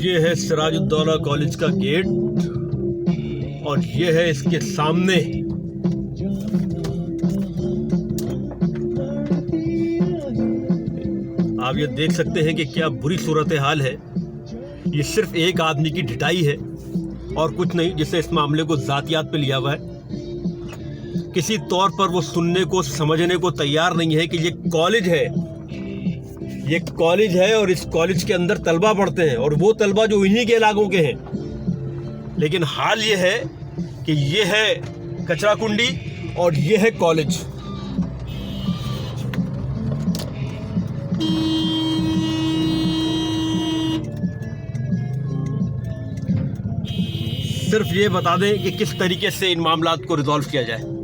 ये है सिराजुद्दौला कॉलेज का गेट और ये है इसके सामने आप ये देख सकते हैं कि क्या बुरी सूरत हाल है। ये सिर्फ एक आदमी की ढिठाई है और कुछ नहीं, जिससे इस मामले को ज़ातियात पे लिया हुआ है। किसी तौर पर वो सुनने को समझने को तैयार नहीं है कि ये कॉलेज है, ये कॉलेज है और इस कॉलेज के अंदर तलबा पढ़ते हैं और वो तलबा जो इन्हीं के इलाकों के हैं। लेकिन हाल ये है कि ये है कचरा कुंडी और ये है कॉलेज। सिर्फ ये बता दें कि किस तरीके से इन मामलात को रिजॉल्व किया जाए।